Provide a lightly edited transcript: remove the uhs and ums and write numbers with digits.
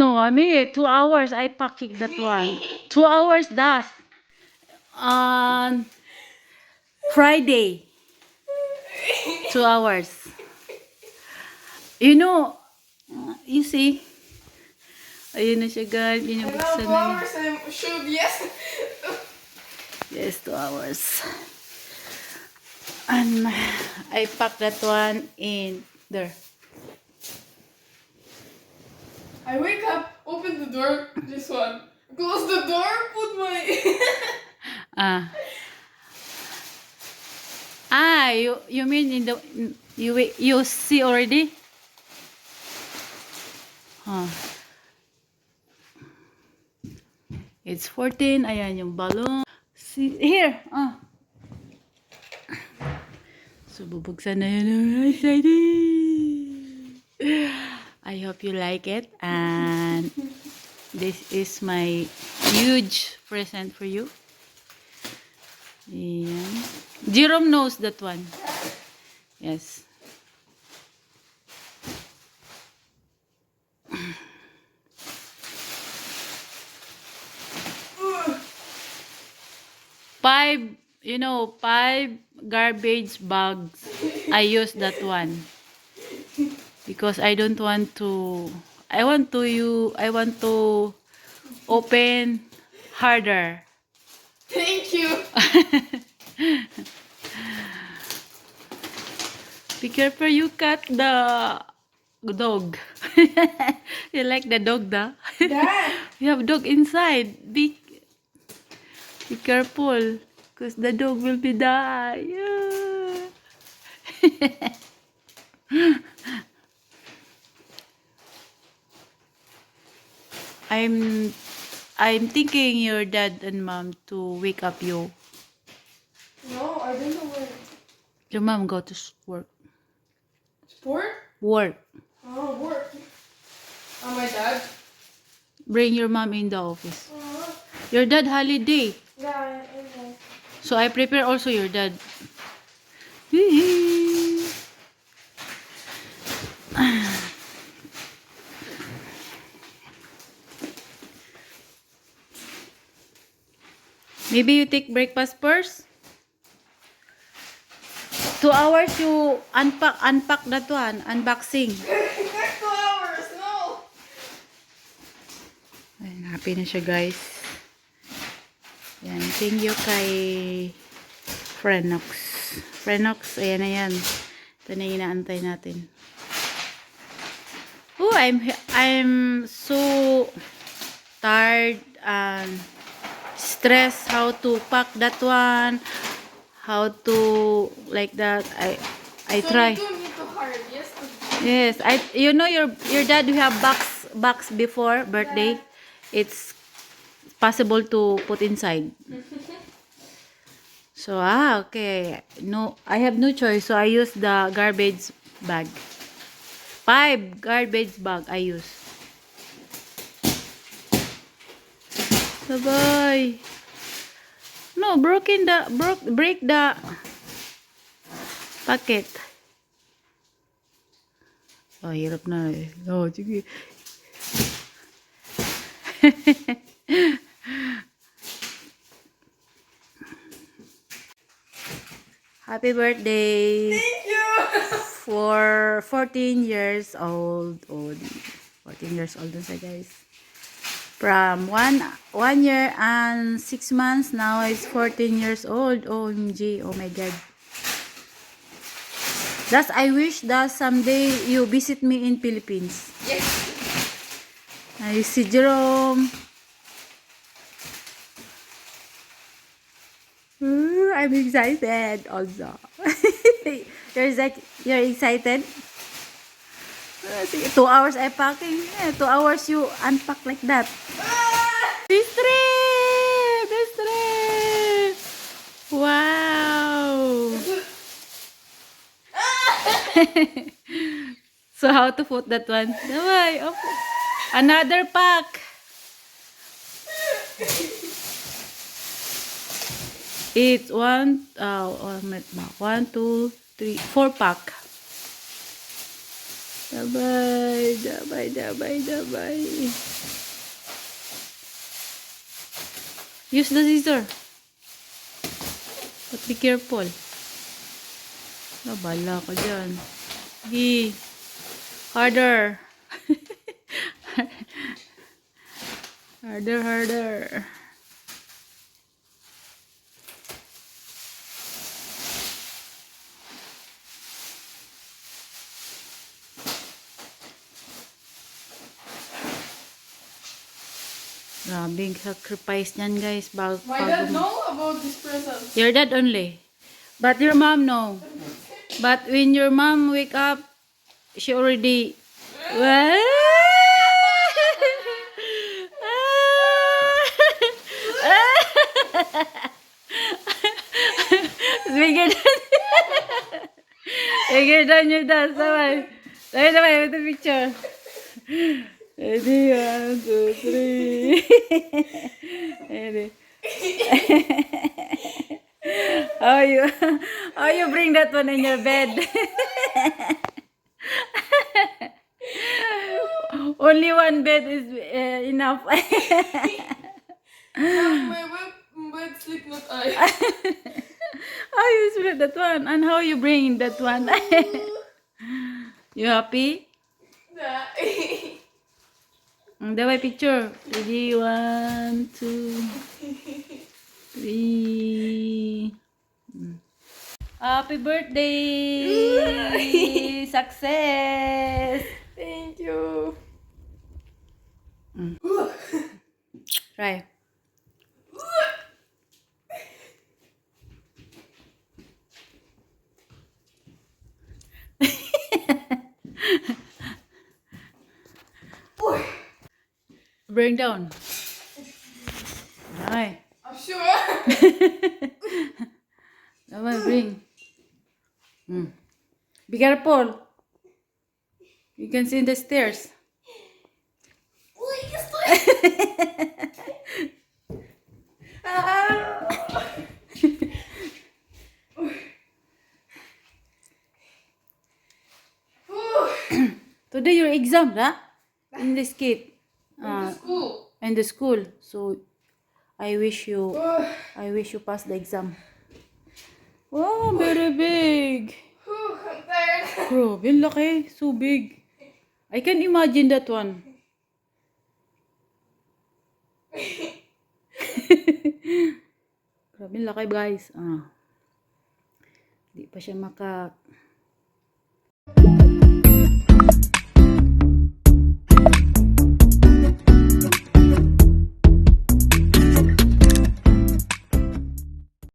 No, I mean 2 hours. I packing that one. 2 hours. That on Friday. 2 hours. You know, you see. Ayun na siya guys. Binubuksan na niya. I'm sure, yes. Yes, 2 hours. And I packed that one in there. I wake up, open the door, this one. Close the door, put my... Ah. You mean in the you see already? Huh. It's 14. Ayan yung balloon. See here. So bubuksan na yun. Excited. I hope you like it, and this is my huge present for you. Ayan. Jerome knows that one. Yes. Five garbage bags. I use that one because I don't want to. I want to open harder. Thank you. Be careful, you cut the dog. You like the dog, da? Dad. You have dog inside. Be careful, because the dog will be die. I'm thinking your dad and mom to wake up you. No, I don't know where. Your mom go to work. Sport? Work. Oh, work. Oh, my dad? Bring your mom in the office. Your dad holiday. Yeah, I know. So I prepare also your dad. Maybe you take breakfast first. 2 hours you unpack that one, unboxing. 2 hours, no. Ayan, happy na siya guys. Yan, thank you kay Frenox. Frenox, ayan na yan. Ito na inaantay natin. Oh, I'm so tired and stressed how to pack that one. How to like that. I So try. you do need to hurry, yes? Yes, you know your dad we have box before birthday. It's possible to put inside. So okay. No, I have no choice. So I use the garbage bag. 5 garbage bag I use. Sabay. No, break the packet. Oh, hirap na eh. Oh, sige. Happy birthday. Thank you. For 14 years old. 14 years old na siya guys. From 1 year and 6 months, now it's 14 years old. OMG, oh my God. Thus, I wish that someday you visit me in Philippines. Yes. I see Jerome. I'm excited also. You're excited? 2 hours I packing. 2 hours you unpack like that. This trip. Wow. So how to put that one? Okay. Another pack. It's 1, 2, 3, 4 pack. Dabay, dabay, dabay, dabay. Use the scissor. But be careful. Nabala ka dyan. Sige. Harder. Harder, harder. Grabing sacrifice niyan, guys. My dad know about this present. Your dad only. But your mom know. But when your mom wake up, she already... What? Bigger than... Bigger than your dad. Sabay. Sabay, with the picture. Ready, 1, 2, 3. Ready. How you bring that one in your bed? Only one bed is enough. My bed sleep not I. How you split that one? And how you bring that one? You happy? Nah. Dawai picture. Ready, 1, 2, 3. Happy birthday! Success! Thank you. Try. Bring down. Ay. I'm sure. Давай, bring. Be careful. You can see the stairs. Today your exam, huh? In this kid. School. In the school. So I wish you pass the exam. Wow, very big. I'm tired. Bro, ang laki. So big. I can imagine that one. Grabe, ang laki guys. Di pa siya